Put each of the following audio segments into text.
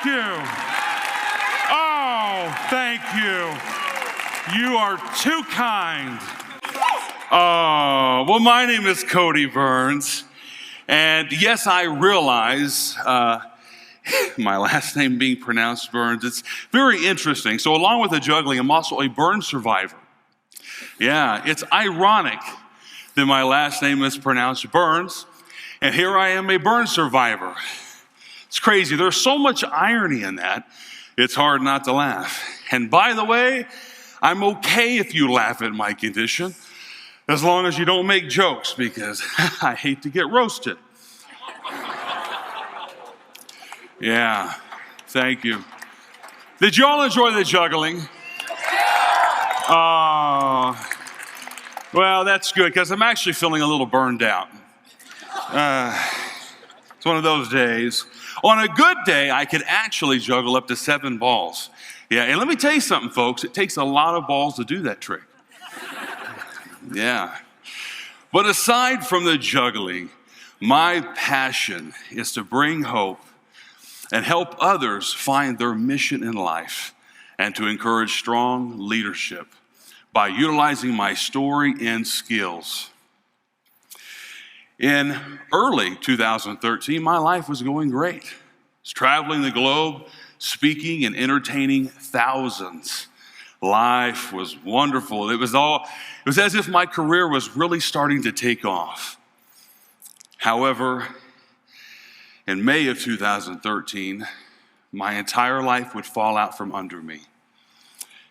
Thank you. Oh, thank you. You are too kind. Oh, well, my name is Cody Byrns. And yes, I realize my last name being pronounced Byrns, it's very interesting. So along with the juggling, I'm also a burn survivor. Yeah, it's ironic that my last name is pronounced Byrns, and here I am, a burn survivor. It's crazy. There's so much irony in that, it's hard not to laugh. And by the way, I'm okay if you laugh at my condition, as long as you don't make jokes, because I hate to get roasted. Yeah, thank you. Did you all enjoy the juggling? Well, that's good, because I'm actually feeling a little burned out. It's one of those days. On a good day, I could actually juggle up to 7 balls. Yeah, and let me tell you something, folks. It takes a lot of balls to do that trick. Yeah. But aside from the juggling, my passion is to bring hope and help others find their mission in life and to encourage strong leadership by utilizing my story and skills. In early 2013, my life was going great. I was traveling the globe, speaking and entertaining thousands. Life was wonderful. It was as if my career was really starting to take off. However, in May of 2013, my entire life would fall out from under me.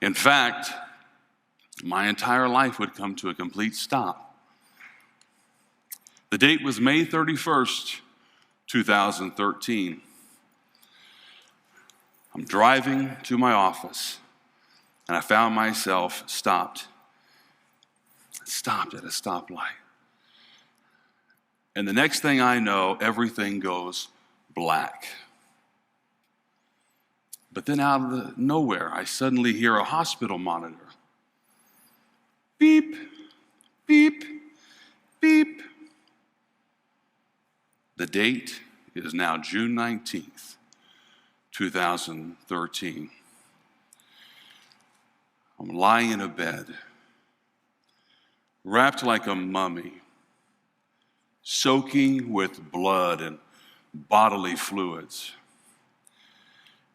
In fact, my entire life would come to a complete stop. The date was May 31st, 2013. I'm driving to my office, and I found myself stopped at a stoplight. And the next thing I know, everything goes black. But then out of nowhere, I suddenly hear a hospital monitor. Beep, beep, beep. The date is now June 19th, 2013. I'm lying in a bed, wrapped like a mummy, soaking with blood and bodily fluids.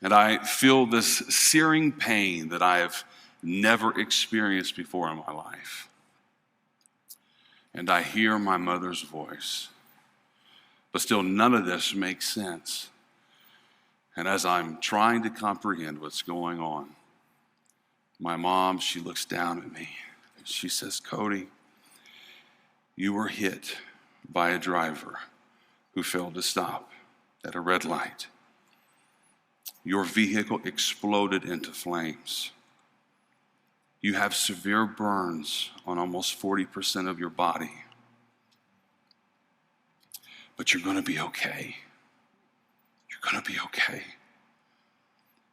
And I feel this searing pain that I have never experienced before in my life. And I hear my mother's voice. But still, none of this makes sense. And as I'm trying to comprehend what's going on, my mom, she looks down at me. She says, Cody, you were hit by a driver who failed to stop at a red light. Your vehicle exploded into flames. You have severe burns on almost 40% of your body. But you're going to be okay. You're going to be okay.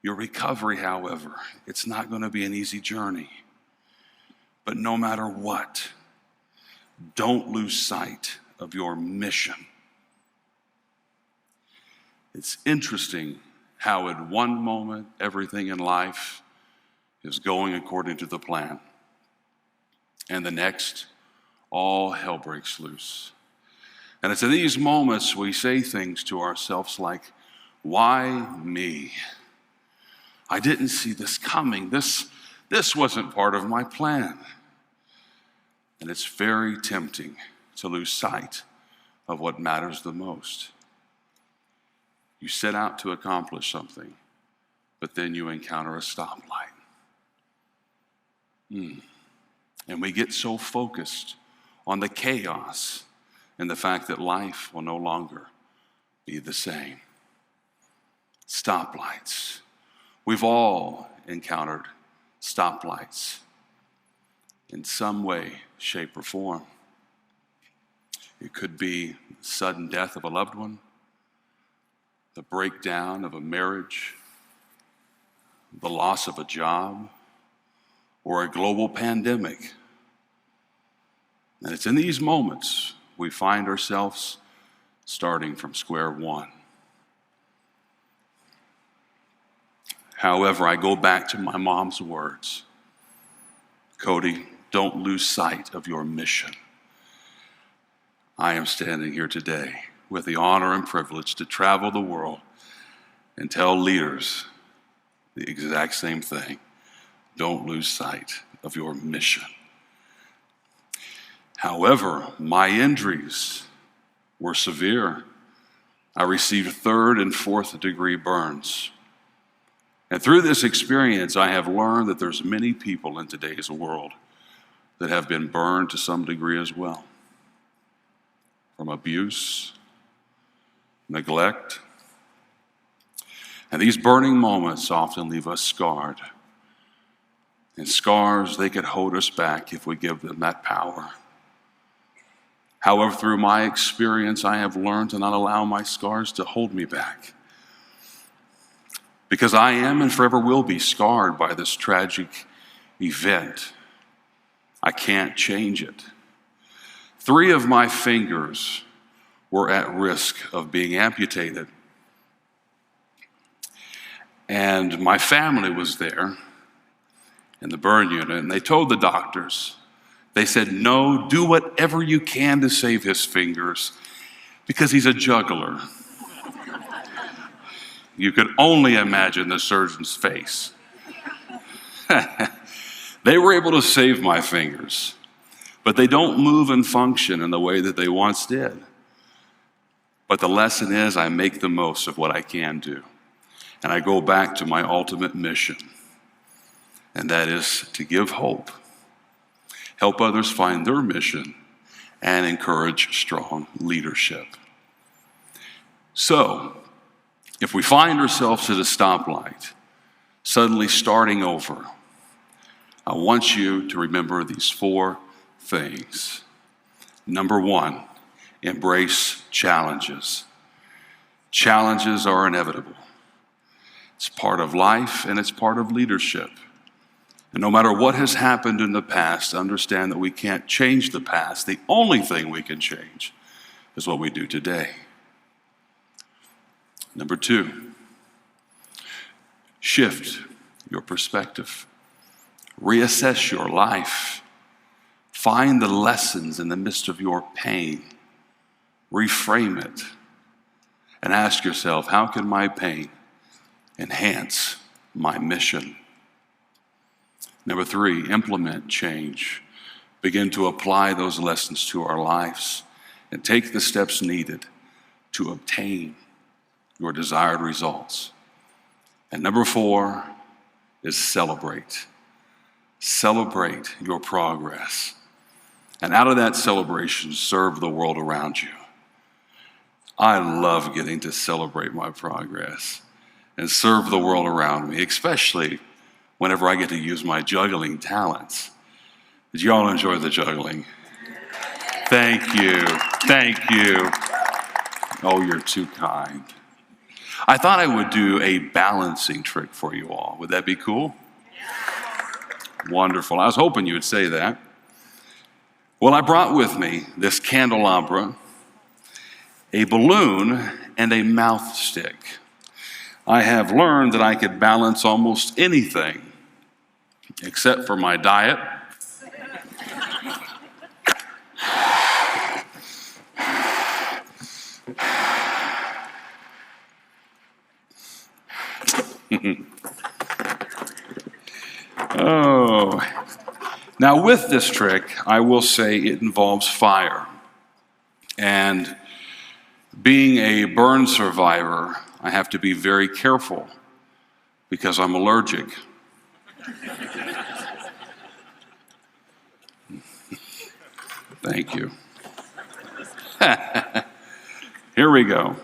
Your recovery, however, it's not going to be an easy journey. But no matter what, don't lose sight of your mission. It's interesting how in one moment, everything in life is going according to the plan. And the next, all hell breaks loose. And it's in these moments we say things to ourselves like, why me? I didn't see this coming. This wasn't part of my plan. And it's very tempting to lose sight of what matters the most. You set out to accomplish something, but then you encounter a stoplight. And we get so focused on the chaos and the fact that life will no longer be the same. Stoplights. We've all encountered stoplights in some way, shape, or form. It could be sudden death of a loved one, the breakdown of a marriage, the loss of a job, or a global pandemic. And it's in these moments we find ourselves starting from square one. However, I go back to my mom's words. Cody, don't lose sight of your mission. I am standing here today with the honor and privilege to travel the world and tell leaders the exact same thing. Don't lose sight of your mission. However, my injuries were severe. I received 3rd and 4th degree burns. And through this experience, I have learned that there's many people in today's world that have been burned to some degree as well. From abuse, neglect. And these burning moments often leave us scarred. And scars, they could hold us back if we give them that power. However, through my experience, I have learned to not allow my scars to hold me back. Because I am and forever will be scarred by this tragic event. I can't change it. 3 of my fingers were at risk of being amputated. And my family was there in the burn unit, and they told the doctors, they said, no, do whatever you can to save his fingers because he's a juggler. You could only imagine the surgeon's face. They were able to save my fingers, but they don't move and function in the way that they once did. But the lesson is I make the most of what I can do. And I go back to my ultimate mission, and that is to give hope, help others find their mission, and encourage strong leadership. So, if we find ourselves at a stoplight, suddenly starting over, I want you to remember these 4 things. Number 1, embrace challenges. Challenges are inevitable. It's part of life and it's part of leadership. And no matter what has happened in the past, understand that we can't change the past. The only thing we can change is what we do today. Number 2, shift your perspective. Reassess your life. Find the lessons in the midst of your pain. Reframe it. And ask yourself, how can my pain enhance my mission? Number 3, implement change. Begin to apply those lessons to our lives and take the steps needed to obtain your desired results. And number 4 is celebrate. Celebrate your progress. And out of that celebration, serve the world around you. I love getting to celebrate my progress and serve the world around me, especially whenever I get to use my juggling talents. Did you all enjoy the juggling? Thank you. Thank you. Oh, you're too kind. I thought I would do a balancing trick for you all. Would that be cool? Wonderful. I was hoping you would say that. Well, I brought with me this candelabra, a balloon, and a mouth stick. I have learned that I could balance almost anything except for my diet. Oh. Now with this trick, I will say it involves fire. And being a burn survivor, I have to be very careful because I'm allergic. Thank you. Here we go.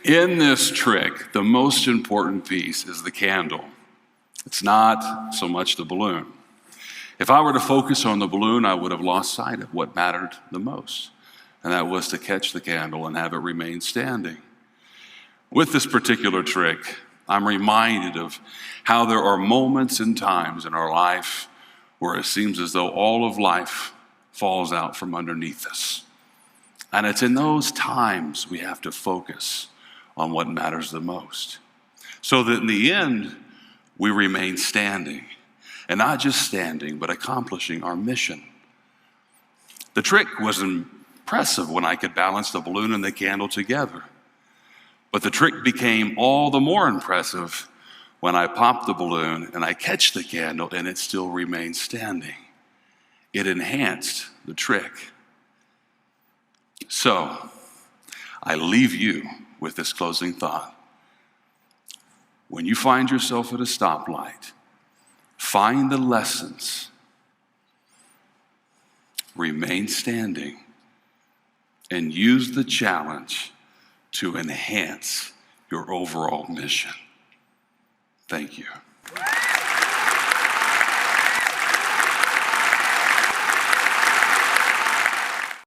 In this trick, the most important piece is the candle. It's not so much the balloon. If I were to focus on the balloon, I would have lost sight of what mattered the most, and that was to catch the candle and have it remain standing. With this particular trick, I'm reminded of how there are moments and times in our life where it seems as though all of life falls out from underneath us. And it's in those times we have to focus on what matters the most, so that in the end, we remain standing. And not just standing, but accomplishing our mission. The trick was impressive when I could balance the balloon and the candle together. But the trick became all the more impressive when I popped the balloon and I catch the candle and it still remains standing. It enhanced the trick. So, I leave you with this closing thought. When you find yourself at a stoplight, find the lessons, remain standing, and use the challenge to enhance your overall mission. Thank you.